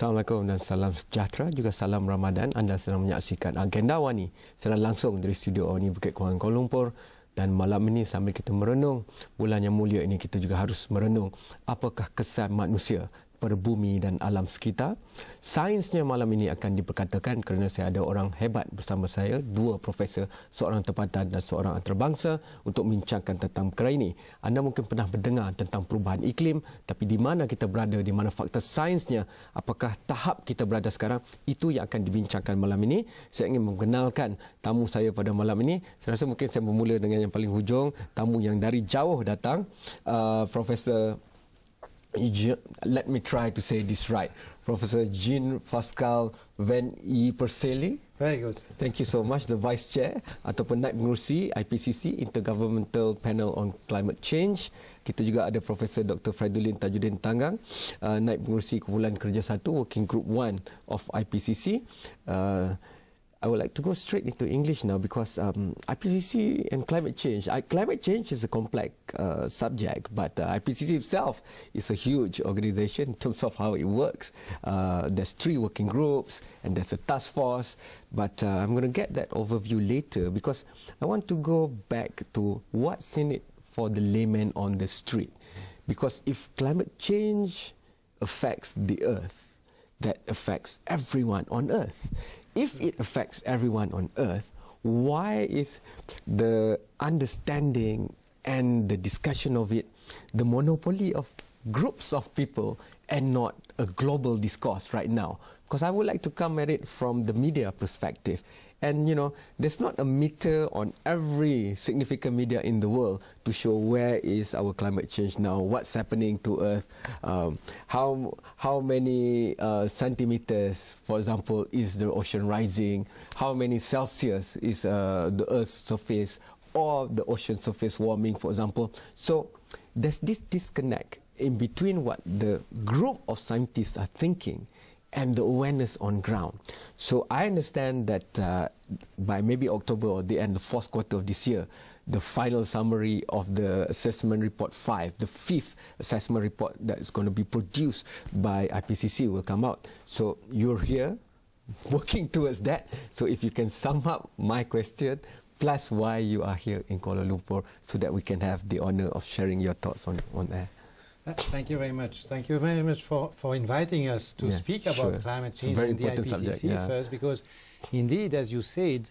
Assalamualaikum dan salam sejahtera, juga salam Ramadan. Anda sedang menyaksikan Agenda Awani secara langsung dari studio Awani Bukit Kuala Lumpur. Dan malam ini sambil kita merenung bulan yang mulia ini, kita juga harus merenung apakah kesan manusia pada bumi dan alam sekitar. Sainsnya malam ini akan diperkatakan kerana saya ada orang hebat bersama saya, dua profesor, seorang tempatan dan seorang antarabangsa untuk membincangkan tentang perkara ini. Anda mungkin pernah mendengar tentang perubahan iklim, tapi di mana kita berada, di mana fakta sainsnya, apakah tahap kita berada sekarang, itu yang akan dibincangkan malam ini. Saya ingin mengenalkan tamu saya pada malam ini. Saya rasa mungkin saya bermula dengan yang paling hujung, tamu yang dari jauh datang, Profesor, let me try to say this right, Professor Jean Pascal Van E. Perseli. Very good. Thank you so much, the Vice Chair ataupun Naib Pengerusi IPCC, Intergovernmental Panel on Climate Change. Kita juga ada Profesor Dr. Fridolin Tajuddin Tanggang, Naib Pengerusi Kumpulan Kerja 1, Working Group 1 of IPCC. I would like to go straight into English now because IPCC and climate change is a complex subject, but IPCC itself is a huge organization in terms of how it works. There's 3 working groups and there's a task force, but I'm going to get that overview later because I want to go back to what's in it for the layman on the street. Because if climate change affects the earth, that affects everyone on earth. If it affects everyone on earth, why is the understanding and the discussion of it the monopoly of groups of people and not a global discourse right now? Because I would like to come at it from the media perspective. And, you know, there's not a meter on every significant media in the world to show where is our climate change now, what's happening to Earth, how many centimeters, for example, is the ocean rising, how many Celsius is the Earth's surface or the ocean surface warming, for example. So there's this disconnect in between what the group of scientists are thinking and the awareness on ground. So I understand that by maybe October or the end of the 4th quarter of this year, the final summary of the assessment report 5, the 5th assessment report that is going to be produced by IPCC will come out. So you're here working towards that. So if you can sum up my question, plus why you are here in Kuala Lumpur, so that we can have the honor of sharing your thoughts on air. Thank you very much. Thank you very much for inviting us to speak about climate change and the IPCC first, because indeed, as you said,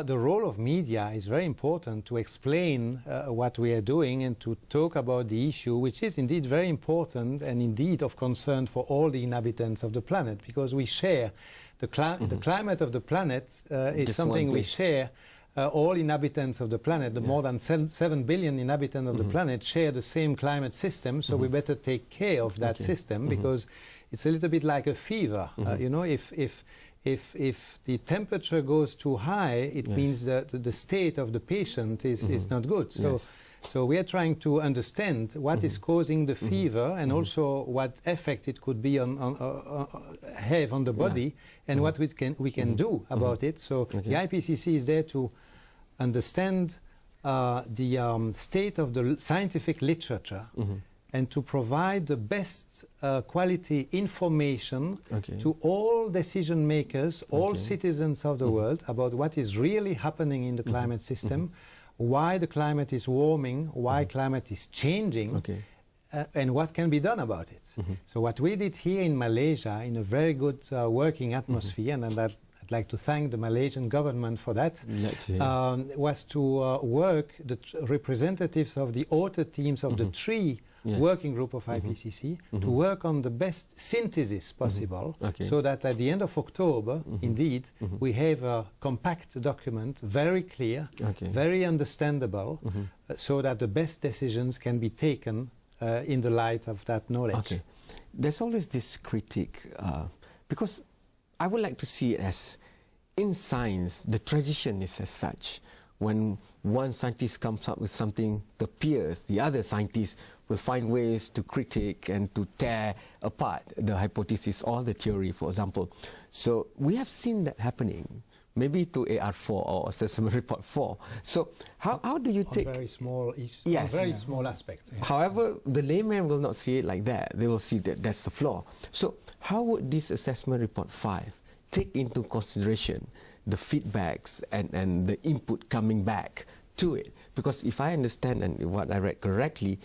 the role of media is very important to explain what we are doing and to talk about the issue, which is indeed very important and indeed of concern for all the inhabitants of the planet, because we share the climate of the planet is something we share. All inhabitants of the planet, the more than 7 billion inhabitants of the planet, share the same climate system, so we better take care of that system, because it's a little bit like a fever. You know, if the temperature goes too high, it means that the state of the patient is not good. So we are trying to understand what is causing the fever and also what effect it could be have on the body and what we can do about it. So the IPCC is there to understand the state of the scientific literature and to provide the best quality information to all decision makers, all citizens of the world about what is really happening in the climate system, why the climate is warming, why climate is changing, and what can be done about it. So what we did here in Malaysia, in a very good working atmosphere, and I'd like to thank the Malaysian government for that, was to work the representatives of the author teams of the 3 working group of IPCC to work on the best synthesis possible, so that at the end of October, indeed, we have a compact document, very clear, very understandable, so that the best decisions can be taken in the light of that knowledge. There's always this critique, because I would like to see it as, in science, the tradition is as such. When one scientist comes up with something, the peers, the other scientists, will find ways to critique and to tear apart the hypothesis or the theory, for example. So we have seen that happening maybe to AR4 or assessment report 4. So how do you take... very small, yes, very small aspects. However, the layman will not see it like that. They will see that that's the flaw. So how would this assessment report 5 take into consideration the feedbacks and the input coming back to it? Because if I understand and what I read correctly,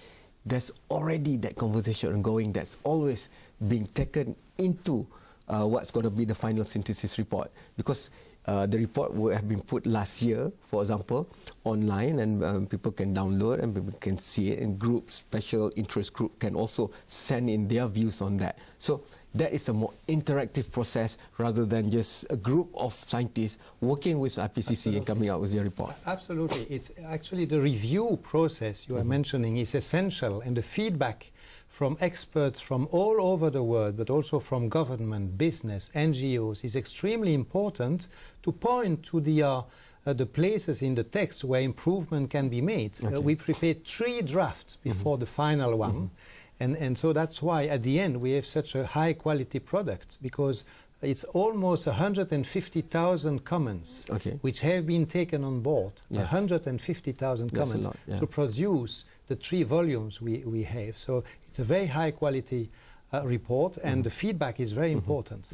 there's already that conversation ongoing that's always being taken into what's going to be the final synthesis report. Because the report would have been put last year, for example, online, and people can download and people can see it in groups. Special interest group can also send in their views on that. So that is a more interactive process rather than just a group of scientists working with IPCC Absolutely. And coming out with their report. Absolutely. It's actually the review process you are mentioning is essential, and the feedback from experts from all over the world, but also from government, business, NGOs, is extremely important to point to the places in the text where improvement can be made. Okay. We prepared 3 drafts before the final one. And so that's why at the end we have such a high quality product, because it's almost 150,000 comments which have been taken on board. 150,000 comments to produce the 3 volumes we have. So it's a very high quality report, and the feedback is very important.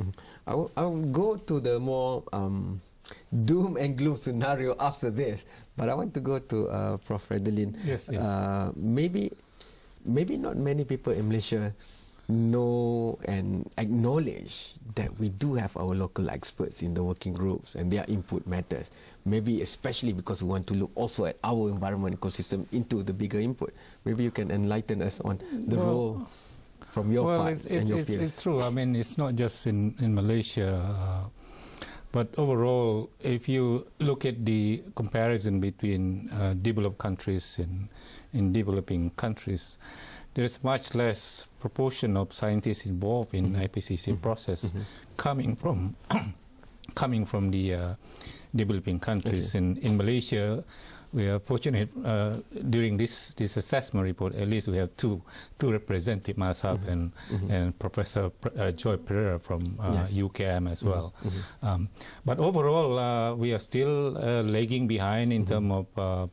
I'll go to the more doom and gloom scenario after this, but I want to go to Prof. Fridolin. Yes. Maybe not many people in Malaysia know and acknowledge that we do have our local experts in the working groups and their input matters. Maybe especially because we want to look also at our environment ecosystem into the bigger input. Maybe you can enlighten us on the role from your part and your peers. It's true. I mean, it's not just in Malaysia. But overall, if you look at the comparison between developed countries and in developing countries, there is much less proportion of scientists involved in IPCC process coming from the developing countries. In Malaysia, we are fortunate during this assessment report. At least we have two representatives, myself and Professor Joy Pereira from UKM as well. But overall, we are still lagging behind in terms of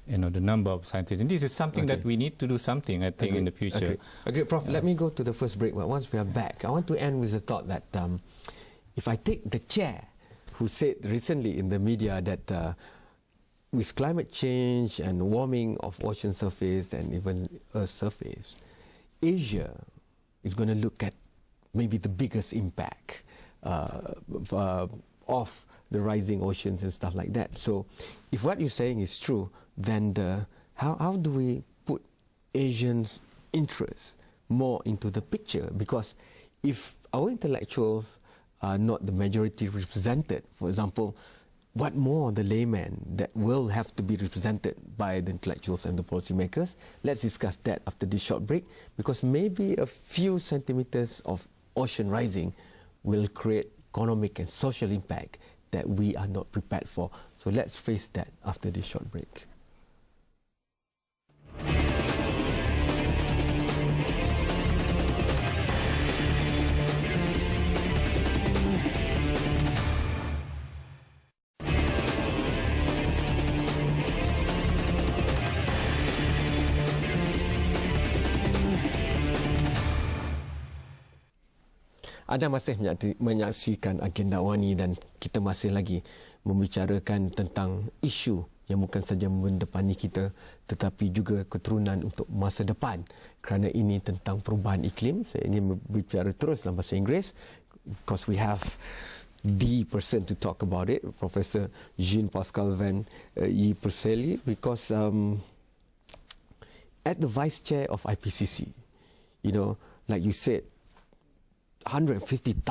the number of scientists, and this is something that we need to do something, I think, in the future. Okay, Prof. Let me go to the first break. But once we are back, I want to end with the thought that if I take the chair who said recently in the media that with climate change and warming of ocean surface and even Earth's surface, Asia is going to look at maybe the biggest impact of the rising oceans and stuff like that. So if what you're saying is true, then how do we put Asians' interests more into the picture? Because if our intellectuals are not the majority represented, for example, what more the layman that will have to be represented by the intellectuals and the policymakers? Let's discuss that after this short break, because maybe a few centimeters of ocean rising will create economic and social impact that we are not prepared for. So let's face that after this short break. Anda masih menyaksikan agenda Awani dan kita masih lagi membicarakan tentang isu yang bukan saja mendepani kita tetapi juga keturunan untuk masa depan. Kerana ini tentang perubahan iklim, saya ingin berbicara terus dalam bahasa Inggeris because we have the person to talk about it, Professor Jean-Pascal Van Perseli, because at the Vice Chair of IPCC, like you said, 150,000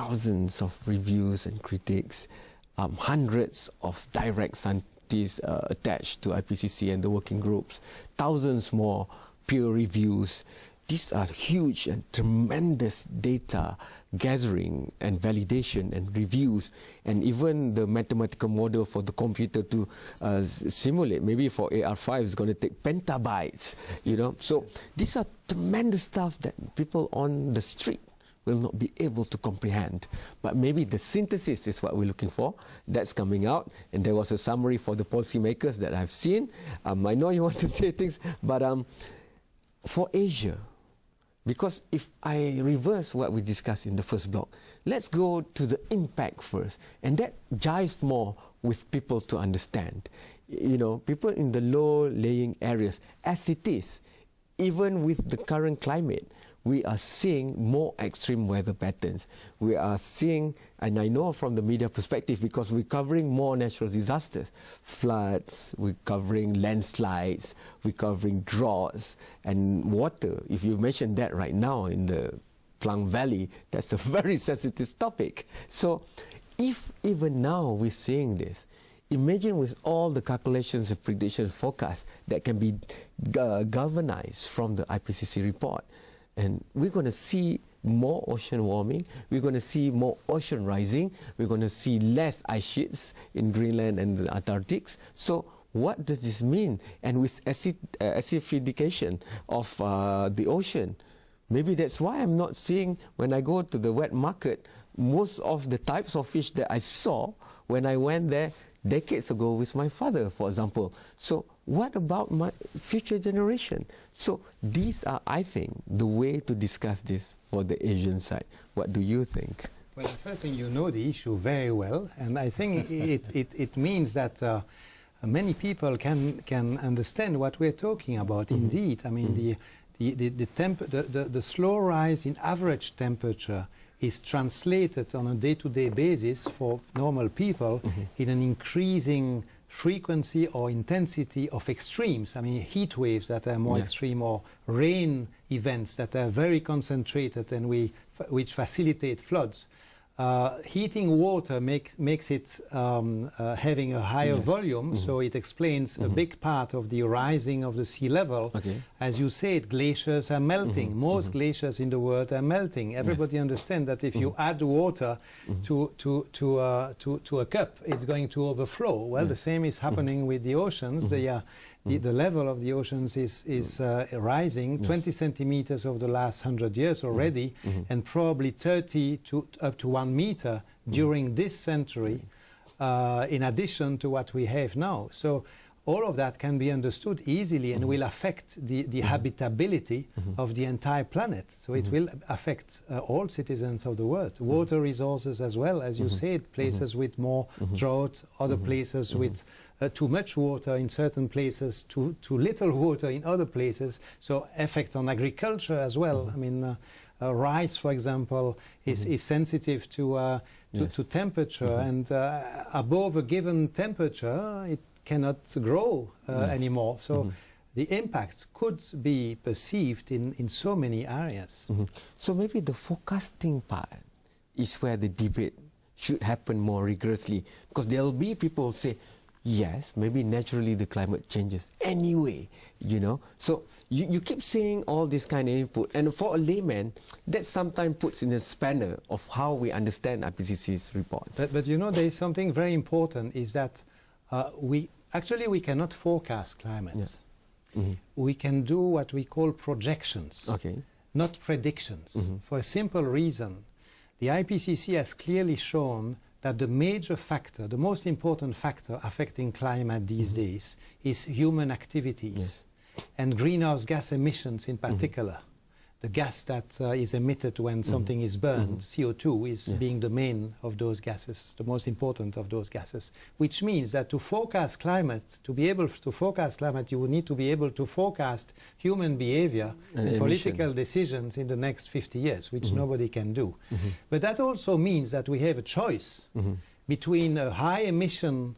of reviews and critics, hundreds of direct scientists attached to IPCC and the working groups, thousands more peer reviews. These are huge and tremendous data gathering and validation and reviews, and even the mathematical model for the computer to simulate. Maybe for AR5 is going to take petabytes, So these are tremendous stuff that people on the street will not be able to comprehend. But maybe the synthesis is what we're looking for. That's coming out. And there was a summary for the policymakers that I've seen. I know you want to say things, but for Asia, because if I reverse what we discussed in the first block, let's go to the impact first. And that jives more with people to understand. You know, people in the low-lying areas, as it is, even with the current climate, we are seeing more extreme weather patterns. We are seeing, and I know from the media perspective, because we're covering more natural disasters, floods, we're covering landslides, we're covering droughts, and water. If you mention that right now in the Klang Valley, that's a very sensitive topic. So if even now we're seeing this, imagine with all the calculations and prediction forecasts that can be galvanized from the IPCC report. And we're going to see more ocean warming, we're going to see more ocean rising, we're going to see less ice sheets in Greenland and the Antarctic. So what does this mean? And with acidification of the ocean, maybe that's why I'm not seeing, when I go to the wet market, most of the types of fish that I saw when I went there decades ago with my father, for example. So what about my future generation? So these are, I think, the way to discuss this for the Asian side. What do you think? Well, the first thing, you know the issue very well, and I think it means that many people can understand what we're talking about. Indeed, I mean, the slow rise in average temperature is translated on a day-to-day basis for normal people in an increasing frequency or intensity of extremes. I mean, heat waves that are more extreme, or rain events that are very concentrated and which facilitate floods. Heating water makes it having a higher volume, so it explains a big part of the rising of the sea level. As you said, glaciers are melting. Most glaciers in the world are melting. Everybody understands that if you add water to a cup, it's going to overflow. Well, the same is happening with the oceans. The level of the oceans is rising 20 centimeters over the last 100 years already, and probably 30 to up to 1 meter during this century, in addition to what we have now. So all of that can be understood easily and will affect the habitability of the entire planet. So it will affect all citizens of the world. Water resources as well, as you said, places with more drought, other places with too much water in certain places, too little water in other places. So effect on agriculture as well. I mean, rice, for example, is sensitive to temperature, and above a given temperature, it cannot grow anymore. So the impacts could be perceived in so many areas. So maybe the forecasting part is where the debate should happen more rigorously, because there will be people who say, yes, maybe naturally the climate changes anyway, you know. So you keep saying all this kind of input, and for a layman, that sometimes puts in a spanner of how we understand IPCC's report. But you know, there is something very important, is that we cannot forecast climate. We can do what we call projections, not predictions. For a simple reason, the IPCC has clearly shown that the major factor, the most important factor affecting climate these days is human activities and greenhouse gas emissions in particular. The gas that is emitted when something is burned, CO2, is being the main of those gases, the most important of those gases, which means that to forecast climate, to be able to forecast climate, you will need to be able to forecast human behavior and political decisions in the next 50 years, which nobody can do. But that also means that we have a choice between a high emission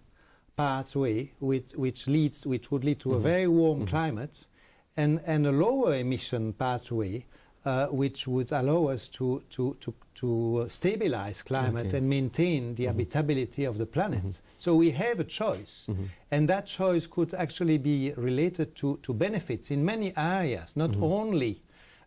pathway, which would lead to a very warm climate, and a lower emission pathway, which would allow us to stabilize climate and maintain the habitability of the planet. So we have a choice, and that choice could actually be related to benefits in many areas, not only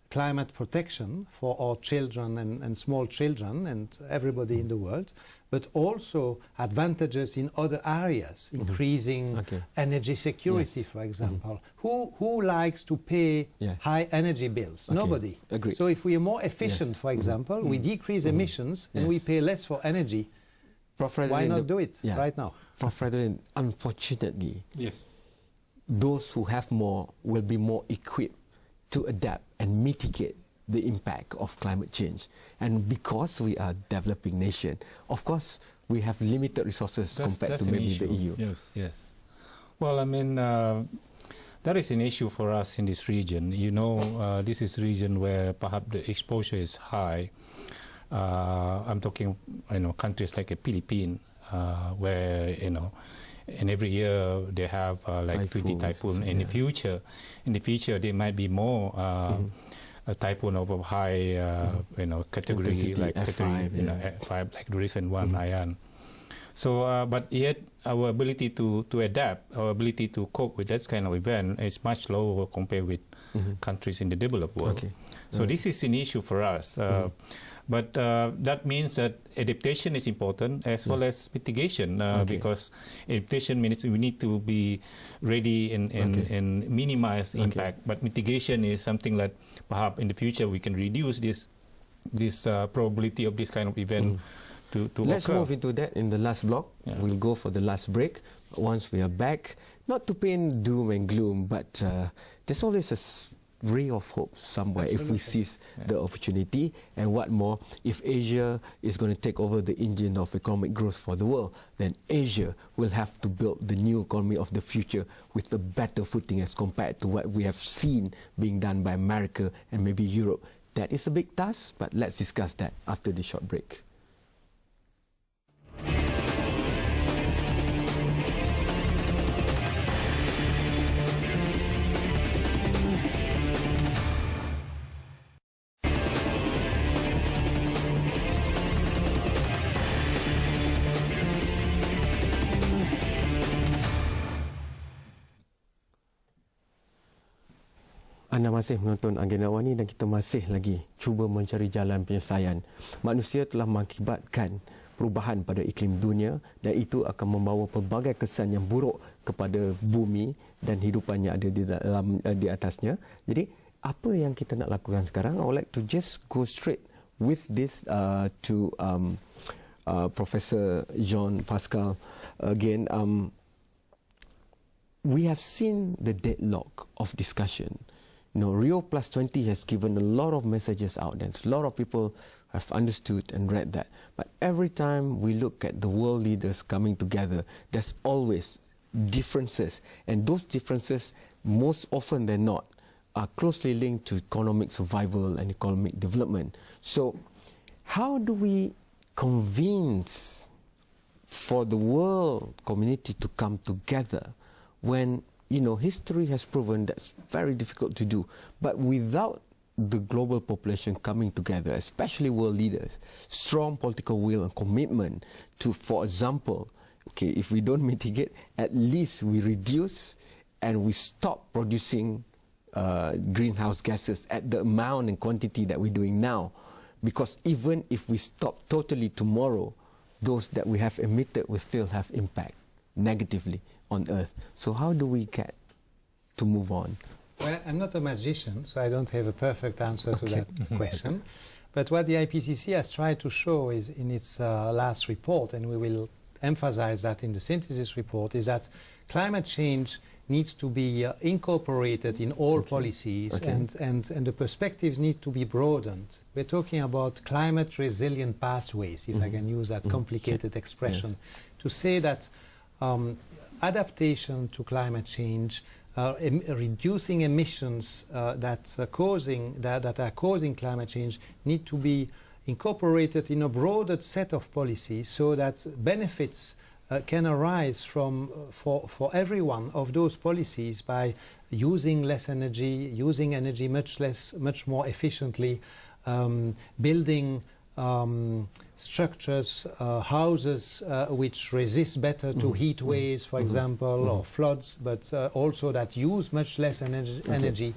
climate protection for our children and small children and everybody in the world, but also advantages in other areas, increasing energy security, for example. Who likes to pay high energy bills? Nobody. Agreed. So if we are more efficient, for example, we decrease emissions and we pay less for energy, why not do it right now? Prof. Fredolin, unfortunately, those who have more will be more equipped to adapt and mitigate the impact of climate change. And because we are a developing nation, of course, we have limited resources compared to maybe the EU. Yes. Well, I mean, that is an issue for us in this region. You know, this is a region where perhaps the exposure is high. I'm talking, countries like the Philippines, where, and every year they have like 20 typhoons. In the future, there might be more a typhoon of a high, category intensity, like F5, F5, like the recent one, Haiyan. So, but yet our ability to adapt, our ability to cope with that kind of event is much lower compared with countries in the developed world. So this is an issue for us. But that means that adaptation is important as well as mitigation, because adaptation means we need to be ready and minimize impact. But mitigation is something that perhaps in the future we can reduce this probability of this kind of event to Let's occur. move into that in the last block. We'll go for the last break. Once we are back, not to paint doom and gloom, but there's always a ray of hope somewhere if we seize the opportunity. And what more, if Asia is going to take over the engine of economic growth for the world, then Asia will have to build the new economy of the future with a better footing as compared to what we have seen being done by America and maybe Europe. That is a big task, but let's discuss that after the short break. Anda masih menonton Agenda Awani dan kita masih lagi cuba mencari jalan penyelesaian. Manusia telah mengakibatkan perubahan pada iklim dunia dan itu akan membawa pelbagai kesan yang buruk kepada bumi dan hidupannya ada di atasnya. Jadi apa yang kita nak lakukan sekarang? I would like to just go straight with this to Professor Jean Pascal again. We have seen the deadlock of discussion. Rio Plus 20 has given a lot of messages out and a lot of people have understood and read that. But every time we look at the world leaders coming together, there's always differences. And those differences, most often than not, are closely linked to economic survival and economic development. So how do we convince for the world community to come together when history has proven that's very difficult to do. But without the global population coming together, especially world leaders, strong political will and commitment to, for example, if we don't mitigate, at least we reduce and we stop producing greenhouse gases at the amount and quantity that we're doing now. Because even if we stop totally tomorrow, those that we have emitted will still have impact negatively on Earth. So how do we get to move on? Well, I'm not a magician, so I don't have a perfect answer to that question. But what the IPCC has tried to show is in its last report, and we will emphasize that in the synthesis report, is that climate change needs to be incorporated in all policies, and the perspectives need to be broadened. We're talking about climate resilient pathways, if I can use that complicated expression, to say that adaptation to climate change, reducing emissions that are causing climate change need to be incorporated in a broader set of policies so that benefits can arise for everyone of those policies by using less energy, using energy much more efficiently, building structures, houses which resist better to heat waves, for example, or floods, but also that use much less energy,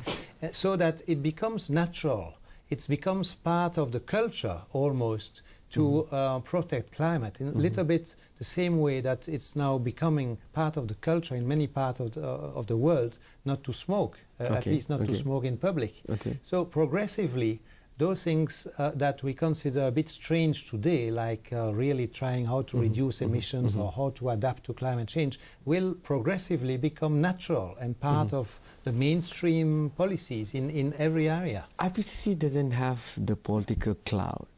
so that it becomes natural. It becomes part of the culture almost to protect climate in a little bit the same way that it's now becoming part of the culture in many parts of the world not to smoke, at least not to smoke in public. So progressively, those things that we consider a bit strange today, like really trying how to reduce emissions or how to adapt to climate change, will progressively become natural and part of the mainstream policies in every area. IPCC doesn't have the political clout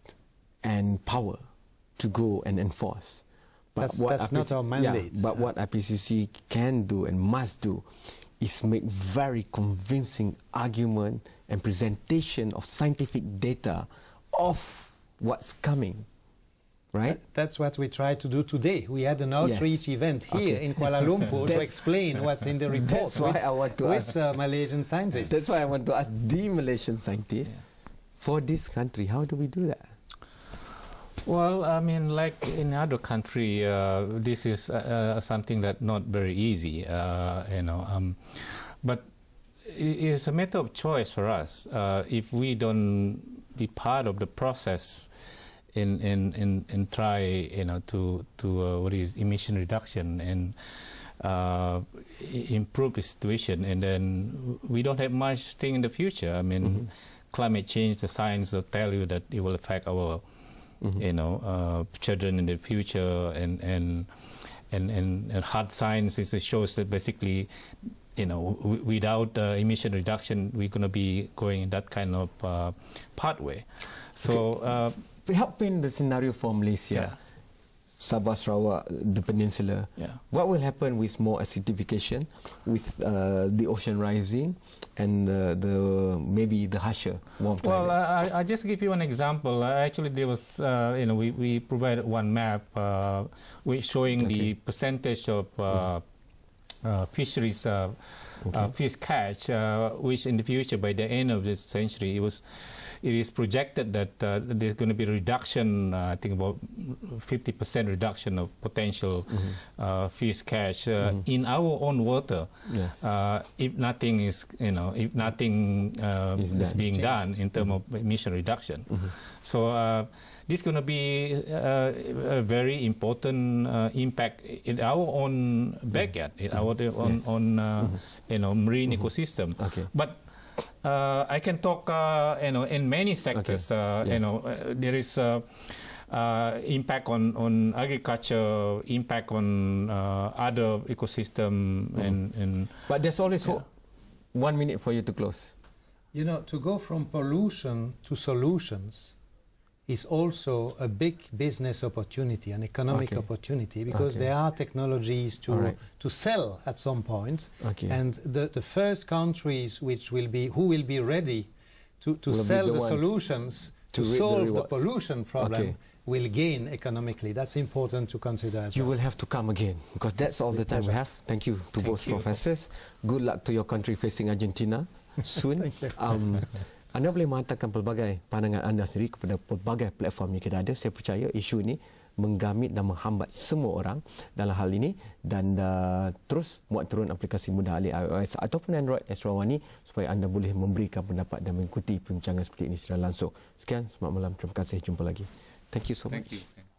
and power to go and enforce. But that's not our mandate. But what IPCC can do and must do is make very convincing argument and presentation of scientific data of what's coming, right? That's what we try to do today. We had an outreach event here in Kuala Lumpur to explain what's in the report with Malaysian scientists. That's why I want to ask the Malaysian scientists, for this country, how do we do that? Well, I mean, like in other country, this is something that not very easy, but it's a matter of choice for us. If we don't be part of the process in try, to what is emission reduction and improve the situation, and then we don't have much thing in the future. I mean, climate change, the science will tell you that it will affect our children in the future, and hard science shows that basically, without emission reduction, we're going to be going in that kind of pathway. So, help paint the scenario for Malaysia, Sabah, Sarawak, the peninsula. What will happen with more acidification, with the ocean rising, and maybe the harsher warm climate? Well, I just give you an example. Actually, there was, we provided one map showing the percentage of fisheries, fish catch, which in the future, by the end of this century, it is projected that there's going to be a reduction, I think about 50% reduction of potential fish catch in our own water, if nothing is, is being done in terms of emission reduction. So this is going to be a very important impact in our own backyard, in our own marine ecosystem. But I can talk, in many sectors. There is impact on agriculture, impact on other ecosystem, and. But there's always 1 minute for you to close. To go from pollution to solutions is also a big business opportunity, an economic opportunity, because there are technologies to sell at some point, and the first countries who will be ready to sell the solutions to solve the pollution problem will gain economically. That's important to consider as well. You will have to come again, because that's all the time we have. Thank you to both professors. Good luck to your country facing Argentina soon. Anda boleh mengatakan pelbagai pandangan anda sendiri kepada pelbagai platform yang kita ada. Saya percaya isu ini menggamit dan menghambat semua orang dalam hal ini, dan terus muat turun aplikasi mudah alih iOS ataupun Android Awani supaya anda boleh memberikan pendapat dan mengikuti perbincangan seperti ini secara langsung. Sekian, selamat malam. Terima kasih. Jumpa lagi. Thank you so much. Thank you.